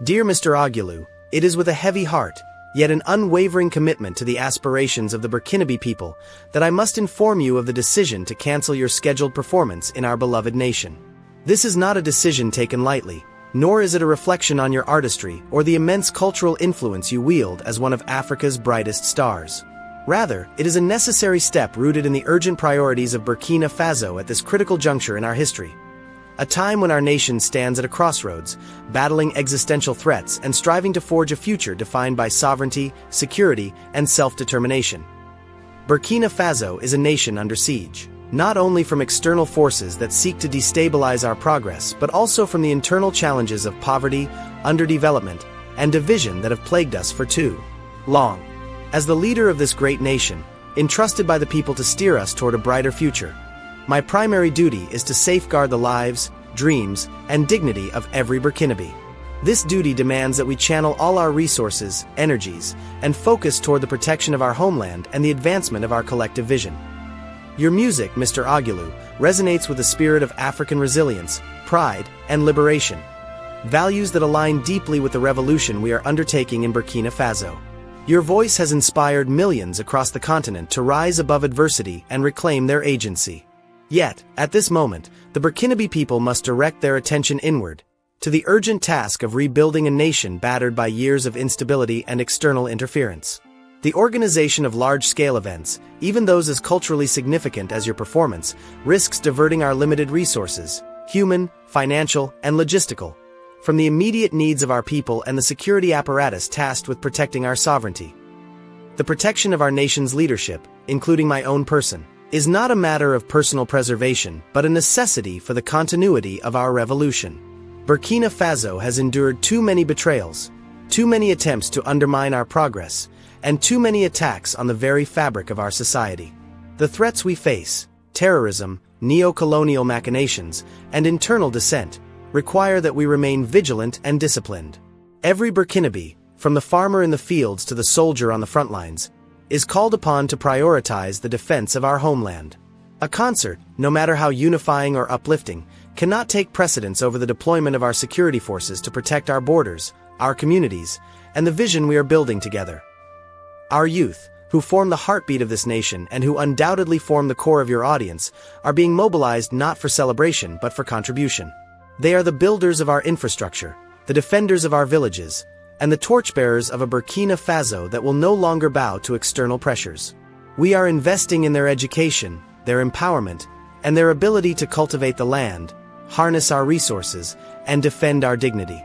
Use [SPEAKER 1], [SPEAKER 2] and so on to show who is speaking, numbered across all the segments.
[SPEAKER 1] Dear Mr. Aguilu, it is with a heavy heart, yet an unwavering commitment to the aspirations of the Burkinabe people, that I must inform you of the decision to cancel your scheduled performance in our beloved nation. This is not a decision taken lightly, nor is it a reflection on your artistry or the immense cultural influence you wield as one of Africa's brightest stars. Rather, it is a necessary step rooted in the urgent priorities of Burkina Faso at this critical juncture in our history. A time when our nation stands at a crossroads, battling existential threats and striving to forge a future defined by sovereignty, security, and self-determination. Burkina Faso is a nation under siege, not only from external forces that seek to destabilize our progress, but also from the internal challenges of poverty, underdevelopment, and division that have plagued us for too long. As the leader of this great nation, entrusted by the people to steer us toward a brighter future, my primary duty is to safeguard the lives, dreams, and dignity of every Burkinabe. This duty demands that we channel all our resources, energies, and focus toward the protection of our homeland and the advancement of our collective vision. Your music, Mr. Aguilu, resonates with the spirit of African resilience, pride, and liberation, values that align deeply with the revolution we are undertaking in Burkina Faso. Your voice has inspired millions across the continent to rise above adversity and reclaim their agency. Yet, at this moment, the Burkinabe people must direct their attention inward, to the urgent task of rebuilding a nation battered by years of instability and external interference. The organization of large-scale events, even those as culturally significant as your performance, risks diverting our limited resources, human, financial, and logistical, from the immediate needs of our people and the security apparatus tasked with protecting our sovereignty. The protection of our nation's leadership, including my own person, is not a matter of personal preservation, but a necessity for the continuity of our revolution. Burkina Faso has endured too many betrayals, too many attempts to undermine our progress, and too many attacks on the very fabric of our society. The threats we face, terrorism, neo-colonial machinations, and internal dissent, require that we remain vigilant and disciplined. Every Burkinabe, from the farmer in the fields to the soldier on the front lines, is called upon to prioritize the defense of our homeland. A concert, no matter how unifying or uplifting, cannot take precedence over the deployment of our security forces to protect our borders, our communities, and the vision we are building together. Our youth, who form the heartbeat of this nation and who undoubtedly form the core of your audience, are being mobilized not for celebration but for contribution. They are the builders of our infrastructure, the defenders of our villages, and the torchbearers of a Burkina Faso that will no longer bow to external pressures. We are investing in their education, their empowerment, and their ability to cultivate the land, harness our resources, and defend our dignity.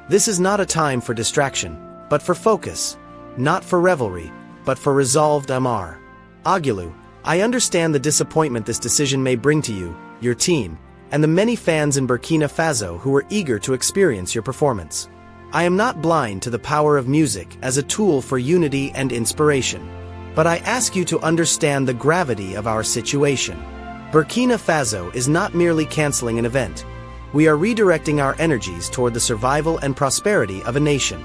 [SPEAKER 1] This is not a time for distraction, but for focus, not for revelry, but for resolved Amar. Aguilu, I understand the disappointment this decision may bring to you, your team, and the many fans in Burkina Faso who are eager to experience your performance. I am not blind to the power of music as a tool for unity and inspiration, but I ask you to understand the gravity of our situation. Burkina Faso is not merely canceling an event. We are redirecting our energies toward the survival and prosperity of a nation.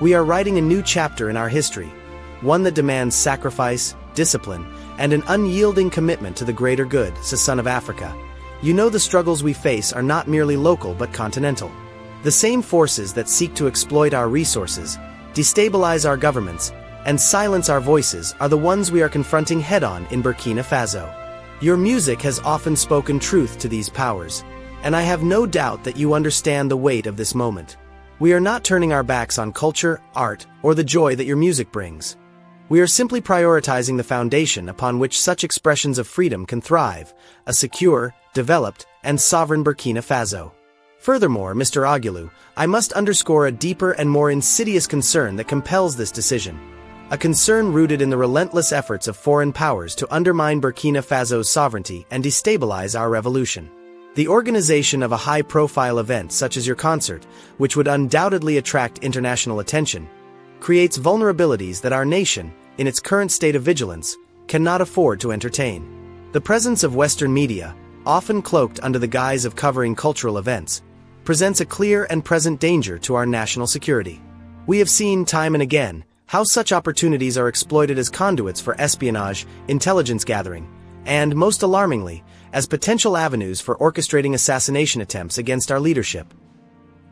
[SPEAKER 1] We are writing a new chapter in our history, one that demands sacrifice, discipline, and an unyielding commitment to the greater good, son of Africa. You know the struggles we face are not merely local but continental. The same forces that seek to exploit our resources, destabilize our governments, and silence our voices are the ones we are confronting head-on in Burkina Faso. Your music has often spoken truth to these powers, and I have no doubt that you understand the weight of this moment. We are not turning our backs on culture, art, or the joy that your music brings. We are simply prioritizing the foundation upon which such expressions of freedom can thrive, a secure, developed, and sovereign Burkina Faso. Furthermore, Mr. Aguilu, I must underscore a deeper and more insidious concern that compels this decision. A concern rooted in the relentless efforts of foreign powers to undermine Burkina Faso's sovereignty and destabilize our revolution. The organization of a high-profile event such as your concert, which would undoubtedly attract international attention, creates vulnerabilities that our nation, in its current state of vigilance, cannot afford to entertain. The presence of Western media, often cloaked under the guise of covering cultural events, presents a clear and present danger to our national security. We have seen time and again how such opportunities are exploited as conduits for espionage, intelligence gathering, and, most alarmingly, as potential avenues for orchestrating assassination attempts against our leadership.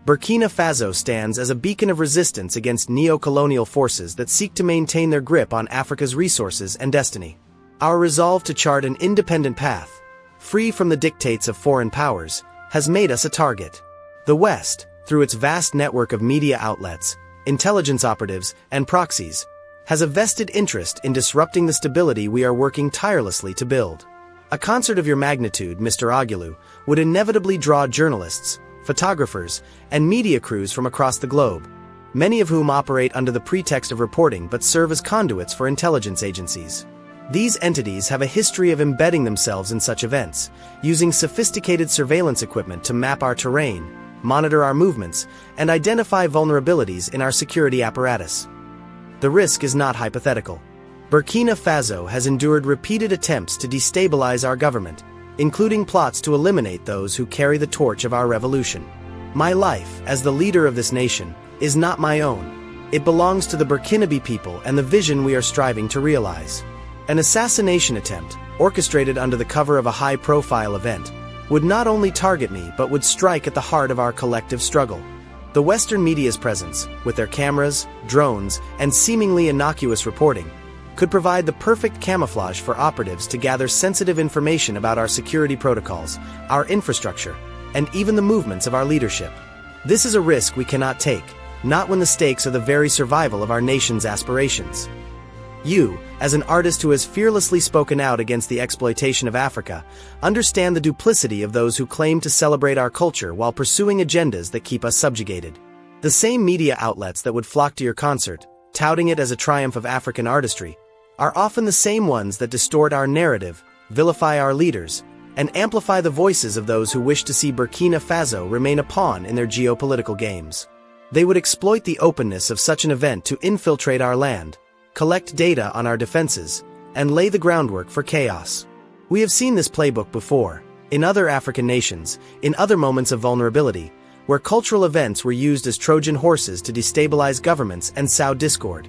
[SPEAKER 1] Burkina Faso stands as a beacon of resistance against neo-colonial forces that seek to maintain their grip on Africa's resources and destiny. Our resolve to chart an independent path, free from the dictates of foreign powers, has made us a target. The West, through its vast network of media outlets, intelligence operatives, and proxies, has a vested interest in disrupting the stability we are working tirelessly to build. A concert of your magnitude, Mr. Aguilu, would inevitably draw journalists, photographers, and media crews from across the globe, many of whom operate under the pretext of reporting but serve as conduits for intelligence agencies. These entities have a history of embedding themselves in such events, using sophisticated surveillance equipment to map our terrain, monitor our movements, and identify vulnerabilities in our security apparatus. The risk is not hypothetical. Burkina Faso has endured repeated attempts to destabilize our government, including plots to eliminate those who carry the torch of our revolution. My life, as the leader of this nation, is not my own. It belongs to the Burkinabe people and the vision we are striving to realize. An assassination attempt, orchestrated under the cover of a high-profile event, would not only target me but would strike at the heart of our collective struggle. The Western media's presence, with their cameras, drones, and seemingly innocuous reporting, could provide the perfect camouflage for operatives to gather sensitive information about our security protocols, our infrastructure, and even the movements of our leadership. This is a risk we cannot take, not when the stakes are the very survival of our nation's aspirations. You, as an artist who has fearlessly spoken out against the exploitation of Africa, understand the duplicity of those who claim to celebrate our culture while pursuing agendas that keep us subjugated. The same media outlets that would flock to your concert, touting it as a triumph of African artistry, are often the same ones that distort our narrative, vilify our leaders, and amplify the voices of those who wish to see Burkina Faso remain a pawn in their geopolitical games. They would exploit the openness of such an event to infiltrate our land, collect data on our defenses, and lay the groundwork for chaos. We have seen this playbook before, in other African nations, in other moments of vulnerability, where cultural events were used as Trojan horses to destabilize governments and sow discord.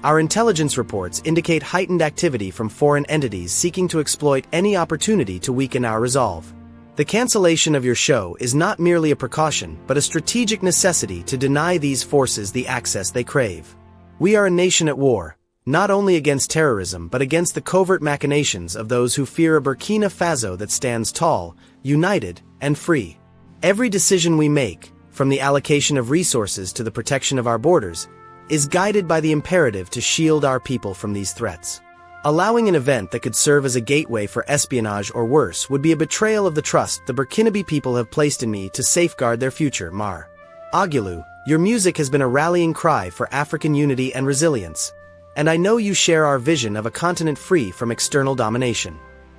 [SPEAKER 1] Our intelligence reports indicate heightened activity from foreign entities seeking to exploit any opportunity to weaken our resolve. The cancellation of your show is not merely a precaution but a strategic necessity to deny these forces the access they crave. We are a nation at war, not only against terrorism but against the covert machinations of those who fear a Burkina Faso that stands tall, united, and free. Every decision we make, from the allocation of resources to the protection of our borders, is guided by the imperative to shield our people from these threats. Allowing an event that could serve as a gateway for espionage or worse would be a betrayal of the trust the Burkinabe people have placed in me to safeguard their future. Mar. Aguilu, your music has been a rallying cry for African unity and resilience, and I know you share our vision of a continent free from external domination.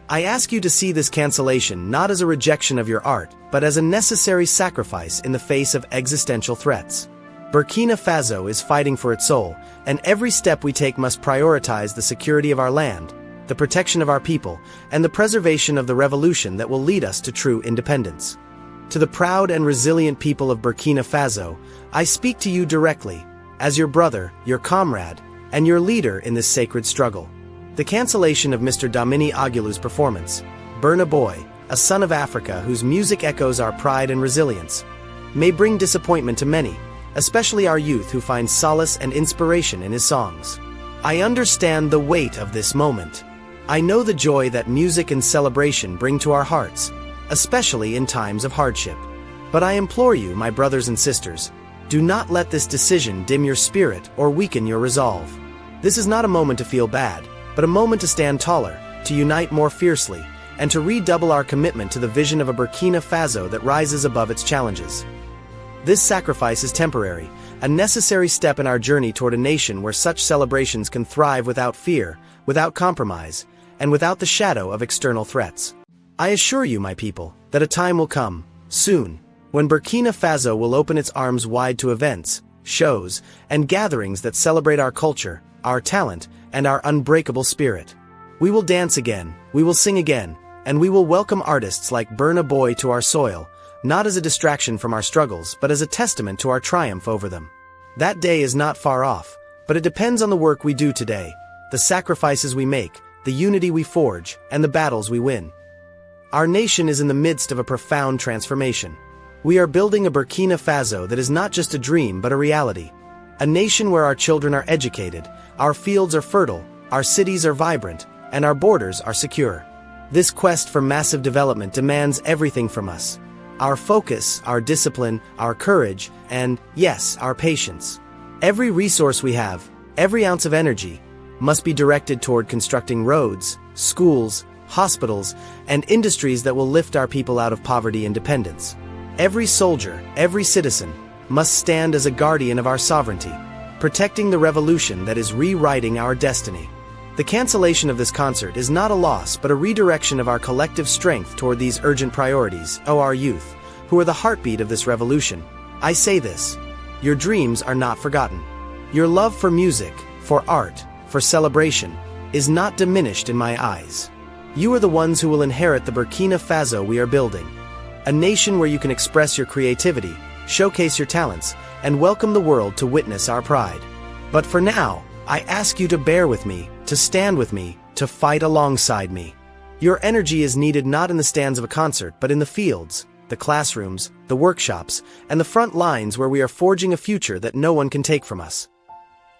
[SPEAKER 1] I ask you to see this cancellation not as a rejection of your art, but as a necessary sacrifice in the face of existential threats. Burkina Faso is fighting for its soul, and every step we take must prioritize the security of our land, the protection of our people, and the preservation of the revolution that will lead us to true independence. To the proud and resilient people of Burkina Faso, I speak to you directly, as your brother, your comrade, and your leader in this sacred struggle. The cancellation of Mr. Domini Aguilu's performance, Burnaboy, a son of Africa whose music echoes our pride and resilience, may bring disappointment to many, especially our youth who find solace and inspiration in his songs. I understand the weight of this moment. I know the joy that music and celebration bring to our hearts, especially in times of hardship. But I implore you, my brothers and sisters, do not let this decision dim your spirit or weaken your resolve. This is not a moment to feel bad, but a moment to stand taller, to unite more fiercely, and to redouble our commitment to the vision of a Burkina Faso that rises above its challenges. This sacrifice is temporary, a necessary step in our journey toward a nation where such celebrations can thrive without fear, without compromise, and without the shadow of external threats. I assure you, my people, that a time will come, soon, when Burkina Faso will open its arms wide to events, shows, and gatherings that celebrate our culture, our talent, and our unbreakable spirit. We will dance again, we will sing again, and we will welcome artists like Burnaboy to our soil, not as a distraction from our struggles but as a testament to our triumph over them. That day is not far off, but it depends on the work we do today, the sacrifices we make, the unity we forge, and the battles we win. Our nation is in the midst of a profound transformation. We are building a Burkina Faso that is not just a dream but a reality. A nation where our children are educated, our fields are fertile, our cities are vibrant, and our borders are secure. This quest for massive development demands everything from us. Our focus, our discipline, our courage, and, yes, our patience. Every resource we have, every ounce of energy, must be directed toward constructing roads, schools, hospitals, and industries that will lift our people out of poverty and dependence. Every soldier, every citizen, must stand as a guardian of our sovereignty, protecting the revolution that is rewriting our destiny. The cancellation of this concert is not a loss but a redirection of our collective strength toward these urgent priorities, our youth, who are the heartbeat of this revolution. I say this: your dreams are not forgotten. Your love for music, for art, for celebration, is not diminished in my eyes. You are the ones who will inherit the Burkina Faso we are building. A nation where you can express your creativity, showcase your talents, and welcome the world to witness our pride. But for now, I ask you to bear with me, to stand with me, to fight alongside me. Your energy is needed not in the stands of a concert but in the fields, the classrooms, the workshops, and the front lines where we are forging a future that no one can take from us.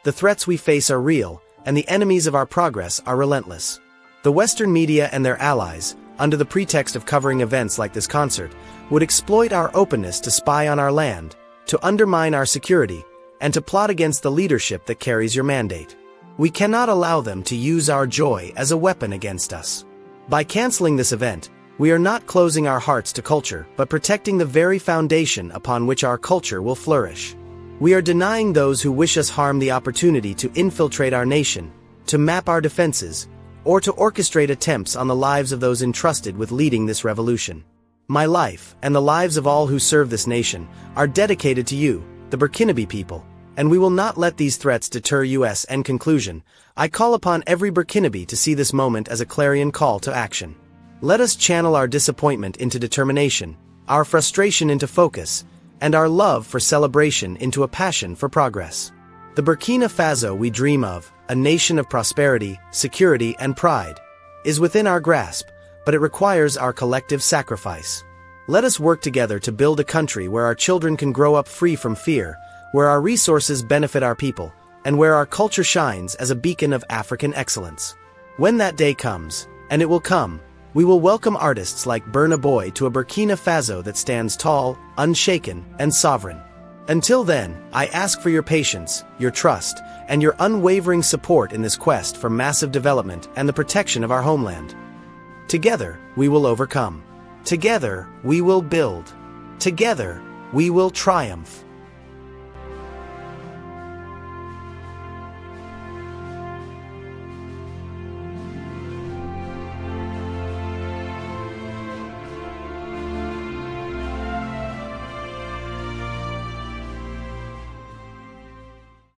[SPEAKER 1] The threats we face are real, and the enemies of our progress are relentless. The Western media and their allies, under the pretext of covering events like this concert, would exploit our openness to spy on our land, to undermine our security, and to plot against the leadership that carries your mandate. We cannot allow them to use our joy as a weapon against us. By canceling this event, we are not closing our hearts to culture, but protecting the very foundation upon which our culture will flourish. We are denying those who wish us harm the opportunity to infiltrate our nation, to map our defenses, or to orchestrate attempts on the lives of those entrusted with leading this revolution. My life, and the lives of all who serve this nation, are dedicated to you, the Burkinabe people, and we will not let these threats deter us. In conclusion, I call upon every Burkinabe to see this moment as a clarion call to action. Let us channel our disappointment into determination, our frustration into focus, and our love for celebration into a passion for progress. The Burkina Faso we dream of, a nation of prosperity, security, and pride, is within our grasp, but it requires our collective sacrifice. Let us work together to build a country where our children can grow up free from fear, where our resources benefit our people, and where our culture shines as a beacon of African excellence. When that day comes, and it will come, we will welcome artists like Burnaboy to a Burkina Faso that stands tall, unshaken, and sovereign. Until then, I ask for your patience, your trust, and your unwavering support in this quest for massive development and the protection of our homeland. Together, we will overcome. Together, we will build. Together, we will triumph.